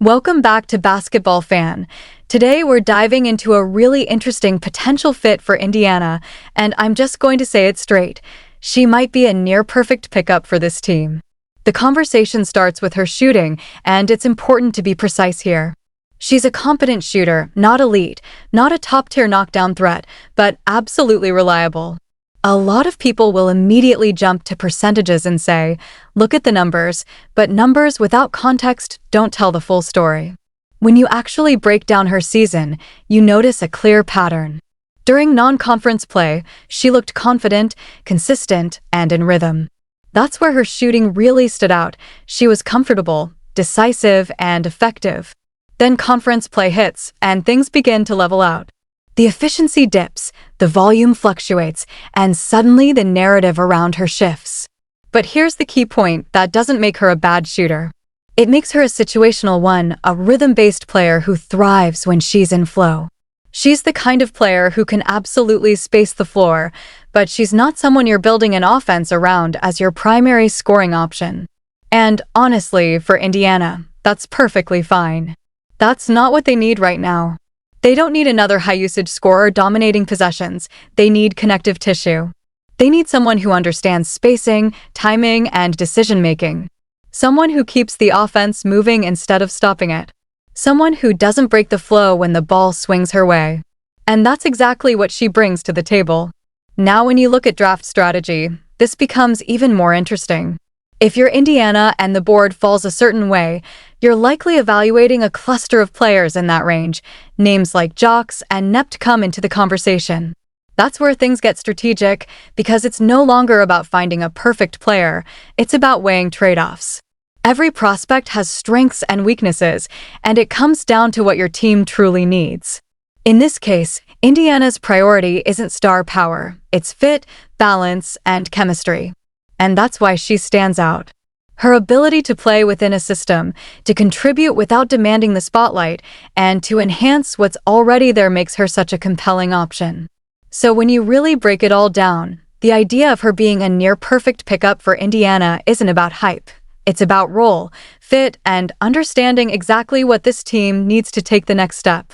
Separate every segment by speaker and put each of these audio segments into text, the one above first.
Speaker 1: Welcome back to Basketball Fan. Today we're diving into a really interesting potential fit for Indiana, and I'm just going to say it straight. She might be a near-perfect pickup for this team. The conversation starts with her shooting, and it's important to be precise here. She's a competent shooter, not elite, not a top-tier knockdown threat, but absolutely reliable. A lot of people will immediately jump to percentages and say, look at the numbers, but numbers without context don't tell the full story. When you actually break down her season, you notice a clear pattern. During non-conference play, she looked confident, consistent, and in rhythm. That's where her shooting really stood out. She was comfortable, decisive, and effective. Then conference play hits, and things begin to level out. The efficiency dips, the volume fluctuates, and suddenly the narrative around her shifts. But here's the key point that doesn't make her a bad shooter. It makes her a situational one, a rhythm-based player who thrives when she's in flow. She's the kind of player who can absolutely space the floor, but she's not someone you're building an offense around as your primary scoring option. And honestly, for Indiana, that's perfectly fine. That's not what they need right now. They don't need another high-usage scorer dominating possessions. They need connective tissue. They need someone who understands spacing, timing, and decision-making. Someone who keeps the offense moving instead of stopping it. Someone who doesn't break the flow when the ball swings her way. And that's exactly what she brings to the table. Now when you look at draft strategy, this becomes even more interesting. If you're Indiana and the board falls a certain way, you're likely evaluating a cluster of players in that range. Names like Jaquez and Nept come into the conversation. That's where things get strategic, because it's no longer about finding a perfect player, it's about weighing trade-offs. Every prospect has strengths and weaknesses, and it comes down to what your team truly needs. In this case, Indiana's priority isn't star power, it's fit, balance, and chemistry. And that's why she stands out. Her ability to play within a system, to contribute without demanding the spotlight, and to enhance what's already there makes her such a compelling option. So when you really break it all down, the idea of her being a near-perfect pickup for Indiana isn't about hype. It's about role, fit, and understanding exactly what this team needs to take the next step.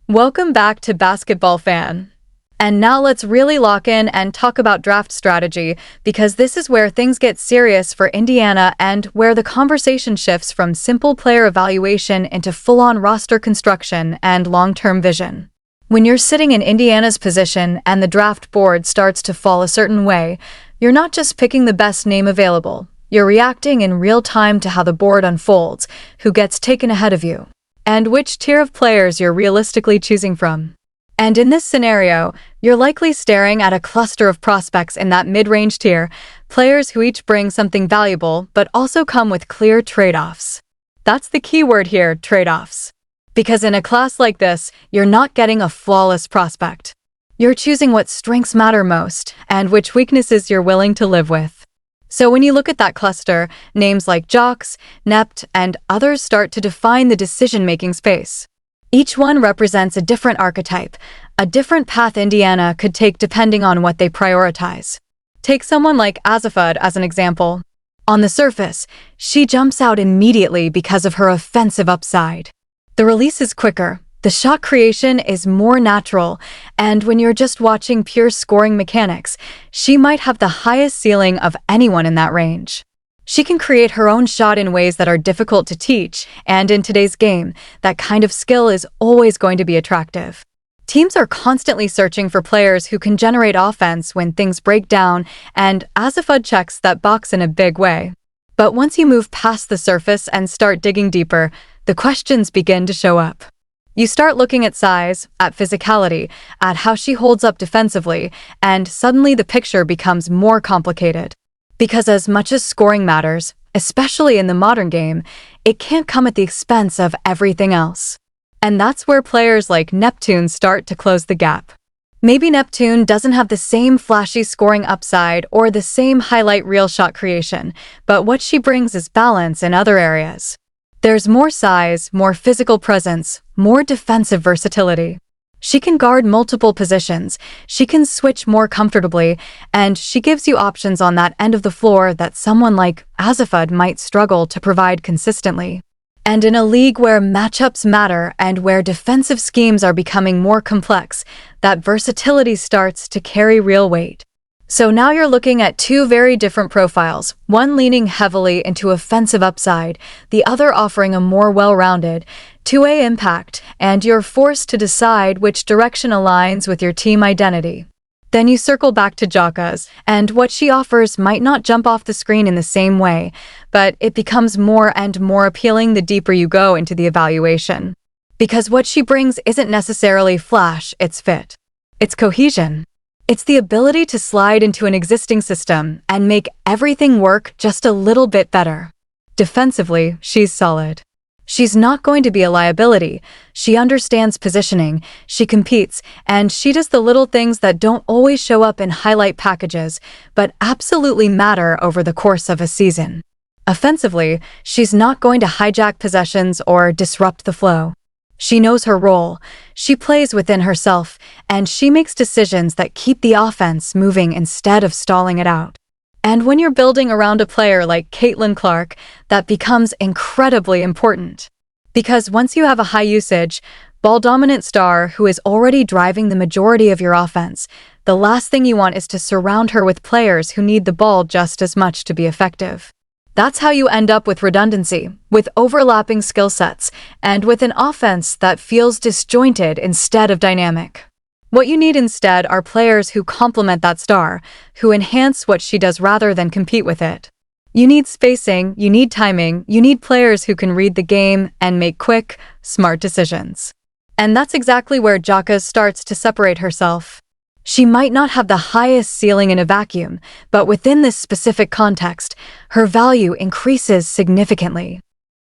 Speaker 1: Welcome back to Basketball Fan. And now let's really lock in and talk about draft strategy, because this is where things get serious for Indiana and where the conversation shifts from simple player evaluation into full-on roster construction and long-term vision. When you're sitting in Indiana's position and the draft board starts to fall a certain way, you're not just picking the best name available. You're reacting in real time to how the board unfolds, who gets taken ahead of you, and which tier of players you're realistically choosing from. And in this scenario, you're likely staring at a cluster of prospects in that mid-range tier, players who each bring something valuable but also come with clear trade-offs. That's the key word here, trade-offs. Because in a class like this, you're not getting a flawless prospect. You're choosing what strengths matter most and which weaknesses you're willing to live with. So when you look at that cluster, names like Jaquez, Nept, and others start to define the decision-making space. Each one represents a different archetype, a different path Indiana could take depending on what they prioritize. Take someone like Azafud as an example. On the surface, she jumps out immediately because of her offensive upside. The release is quicker, the shot creation is more natural, and when you're just watching pure scoring mechanics, she might have the highest ceiling of anyone in that range. She can create her own shot in ways that are difficult to teach, and in today's game, that kind of skill is always going to be attractive. Teams are constantly searching for players who can generate offense when things break down, and Azafud checks that box in a big way. But once you move past the surface and start digging deeper, the questions begin to show up. You start looking at size, at physicality, at how she holds up defensively, and suddenly the picture becomes more complicated. Because as much as scoring matters, especially in the modern game, it can't come at the expense of everything else. And that's where players like Neptune start to close the gap. Maybe Neptune doesn't have the same flashy scoring upside or the same highlight reel shot creation, but what she brings is balance in other areas. There's more size, more physical presence, more defensive versatility. She can guard multiple positions, she can switch more comfortably, and she gives you options on that end of the floor that someone like Azafud might struggle to provide consistently. And in a league where matchups matter and where defensive schemes are becoming more complex, that versatility starts to carry real weight. So now you're looking at two very different profiles, one leaning heavily into offensive upside, the other offering a more well-rounded, two-way impact, and you're forced to decide which direction aligns with your team identity. Then you circle back to Jaquez, and what she offers might not jump off the screen in the same way, but it becomes more and more appealing the deeper you go into the evaluation. Because what she brings isn't necessarily flash, it's fit. It's cohesion. It's the ability to slide into an existing system and make everything work just a little bit better. Defensively, she's solid. She's not going to be a liability. She understands positioning, she competes, and she does the little things that don't always show up in highlight packages, but absolutely matter over the course of a season. Offensively, she's not going to hijack possessions or disrupt the flow. She knows her role, she plays within herself, and she makes decisions that keep the offense moving instead of stalling it out. And when you're building around a player like Caitlin Clark, that becomes incredibly important. Because once you have a high-usage, ball-dominant star who is already driving the majority of your offense, the last thing you want is to surround her with players who need the ball just as much to be effective. That's how you end up with redundancy, with overlapping skill sets, and with an offense that feels disjointed instead of dynamic. What you need instead are players who complement that star, who enhance what she does rather than compete with it. You need spacing, you need timing, you need players who can read the game and make quick, smart decisions. And that's exactly where Jaquez starts to separate herself. She might not have the highest ceiling in a vacuum, but within this specific context, her value increases significantly.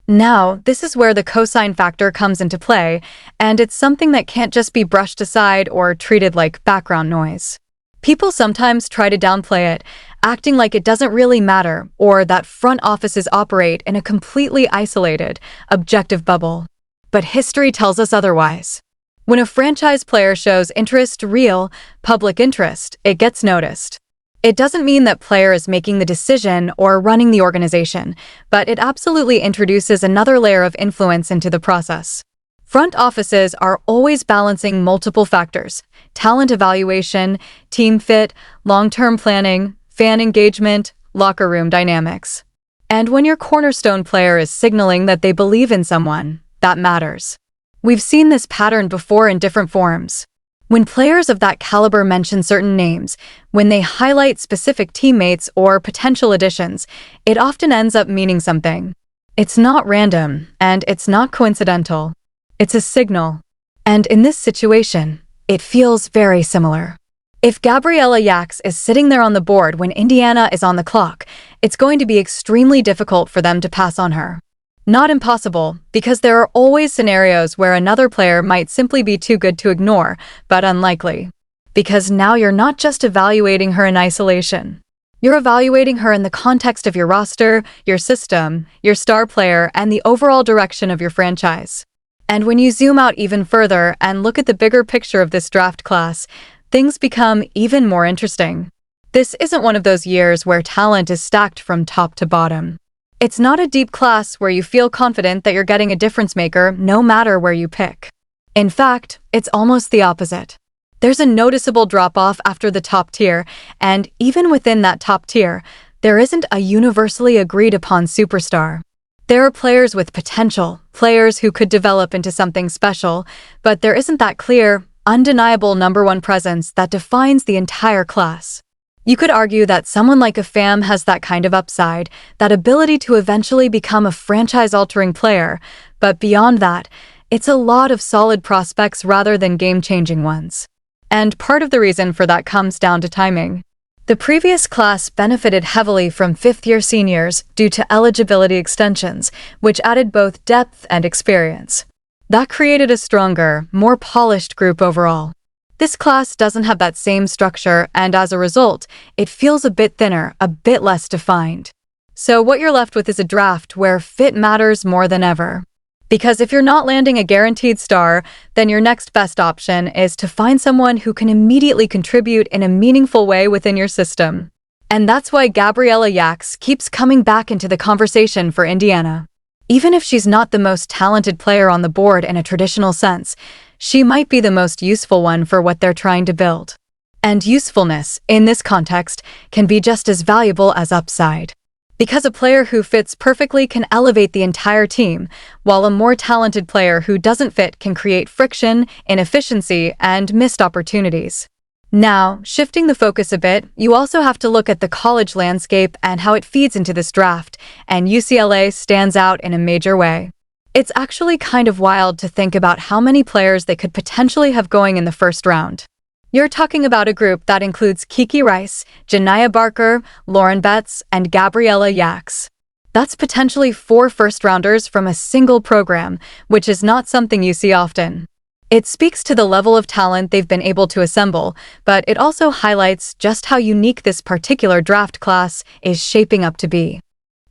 Speaker 1: Now, this is where the cosine factor comes into play, and it's something that can't just be brushed aside or treated like background noise. People sometimes try to downplay it, acting like it doesn't really matter or that front offices operate in a completely isolated, objective bubble. But history tells us otherwise. When a franchise player shows interest, real, public interest, it gets noticed. It doesn't mean that player is making the decision or running the organization, but it absolutely introduces another layer of influence into the process. Front offices are always balancing multiple factors: talent evaluation, team fit, long-term planning, fan engagement, locker room dynamics. And when your cornerstone player is signaling that they believe in someone, that matters. We've seen this pattern before in different forms. When players of that caliber mention certain names, when they highlight specific teammates or potential additions, it often ends up meaning something. It's not random, and it's not coincidental. It's a signal. And in this situation, it feels very similar. If Gabriela Jaquez is sitting there on the board when Indiana is on the clock, it's going to be extremely difficult for them to pass on her. Not impossible, because there are always scenarios where another player might simply be too good to ignore, but unlikely. Because now you're not just evaluating her in isolation. You're evaluating her in the context of your roster, your system, your star player, and the overall direction of your franchise. And when you zoom out even further and look at the bigger picture of this draft class, things become even more interesting. This isn't one of those years where talent is stacked from top to bottom. It's not a deep class where you feel confident that you're getting a difference maker no matter where you pick. In fact, it's almost the opposite. There's a noticeable drop-off after the top tier, and even within that top tier, there isn't a universally agreed-upon superstar. There are players with potential, players who could develop into something special, but there isn't that clear, undeniable number one presence that defines the entire class. You could argue that someone like a Fam has that kind of upside, that ability to eventually become a franchise-altering player, but beyond that, it's a lot of solid prospects rather than game-changing ones. And part of the reason for that comes down to timing. The previous class benefited heavily from fifth-year seniors due to eligibility extensions, which added both depth and experience. That created a stronger, more polished group overall. This class doesn't have that same structure, and as a result, it feels a bit thinner, a bit less defined. So what you're left with is a draft where fit matters more than ever. Because if you're not landing a guaranteed star, then your next best option is to find someone who can immediately contribute in a meaningful way within your system. And that's why Gabriela Jaquez keeps coming back into the conversation for Indiana. Even if she's not the most talented player on the board in a traditional sense, she might be the most useful one for what they're trying to build. And usefulness, in this context, can be just as valuable as upside. Because a player who fits perfectly can elevate the entire team, while a more talented player who doesn't fit can create friction, inefficiency, and missed opportunities. Now, shifting the focus a bit, you also have to look at the college landscape and how it feeds into this draft, and UCLA stands out in a major way. It's actually kind of wild to think about how many players they could potentially have going in the first round. You're talking about a group that includes Kiki Rice, Janiyah Barker, Lauren Betts, and Gabriela Jaquez. That's potentially 4 first-rounders from a single program, which is not something you see often. It speaks to the level of talent they've been able to assemble, but it also highlights just how unique this particular draft class is shaping up to be.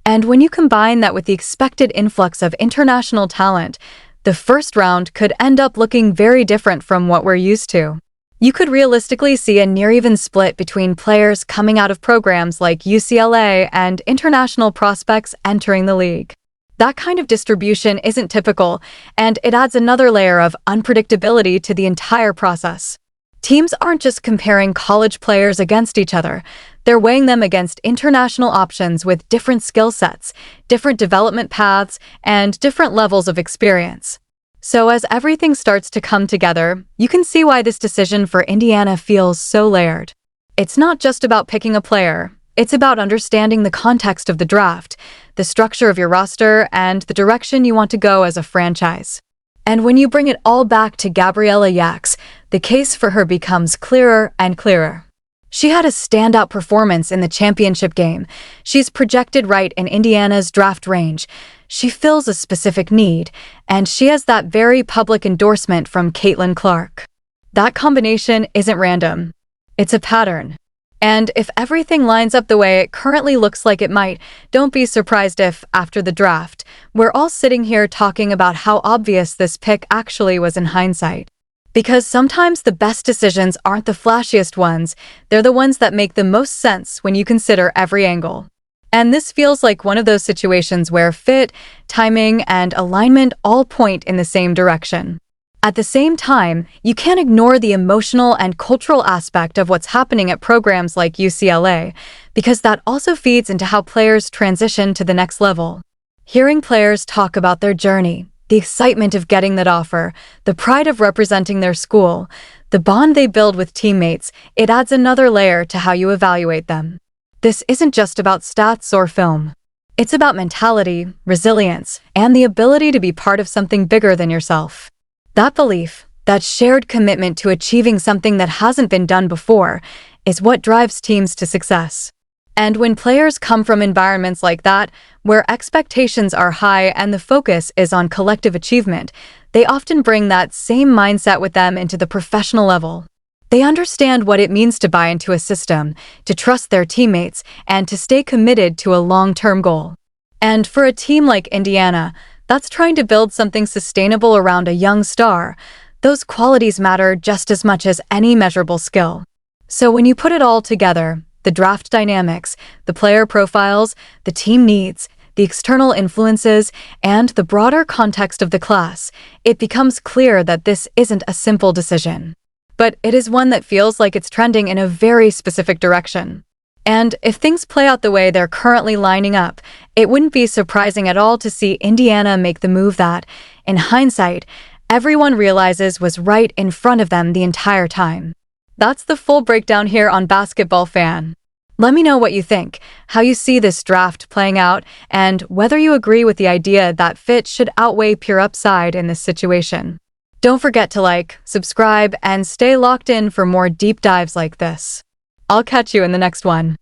Speaker 1: And when you combine that with the expected influx of international talent, the first round could end up looking very different from what we're used to. You could realistically see a near-even split between players coming out of programs like UCLA and international prospects entering the league. That kind of distribution isn't typical, and it adds another layer of unpredictability to the entire process. Teams aren't just comparing college players against each other, they're weighing them against international options with different skill sets, different development paths, and different levels of experience. So as everything starts to come together, you can see why this decision for Indiana feels so layered. It's not just about picking a player, it's about understanding the context of the draft, the structure of your roster, and the direction you want to go as a franchise. And when you bring it all back to Gabriela Jaquez, the case for her becomes clearer and clearer. She had a standout performance in the championship game. She's projected right in Indiana's draft range. She fills a specific need, and she has that very public endorsement from Caitlin Clark. That combination isn't random. It's a pattern. And if everything lines up the way it currently looks like it might, don't be surprised if, after the draft, we're all sitting here talking about how obvious this pick actually was in hindsight. Because sometimes the best decisions aren't the flashiest ones, they're the ones that make the most sense when you consider every angle. And this feels like one of those situations where fit, timing, and alignment all point in the same direction. At the same time, you can't ignore the emotional and cultural aspect of what's happening at programs like UCLA, because that also feeds into how players transition to the next level. Hearing players talk about their journey, the excitement of getting that offer, the pride of representing their school, the bond they build with teammates, it adds another layer to how you evaluate them. This isn't just about stats or film. It's about mentality, resilience, and the ability to be part of something bigger than yourself. That belief, that shared commitment to achieving something that hasn't been done before, is what drives teams to success. And when players come from environments like that, where expectations are high and the focus is on collective achievement, they often bring that same mindset with them into the professional level. They understand what it means to buy into a system, to trust their teammates, and to stay committed to a long-term goal. And for a team like Indiana, that's trying to build something sustainable around a young star. Those qualities matter just as much as any measurable skill. So when you put it all together, the draft dynamics, the player profiles, the team needs, the external influences, and the broader context of the class, it becomes clear that this isn't a simple decision. But it is one that feels like it's trending in a very specific direction. And if things play out the way they're currently lining up, it wouldn't be surprising at all to see Indiana make the move that, in hindsight, everyone realizes was right in front of them the entire time. That's the full breakdown here on Basketball Fan. Let me know what you think, how you see this draft playing out, and whether you agree with the idea that fit should outweigh pure upside in this situation. Don't forget to like, subscribe, and stay locked in for more deep dives like this. I'll catch you in the next one.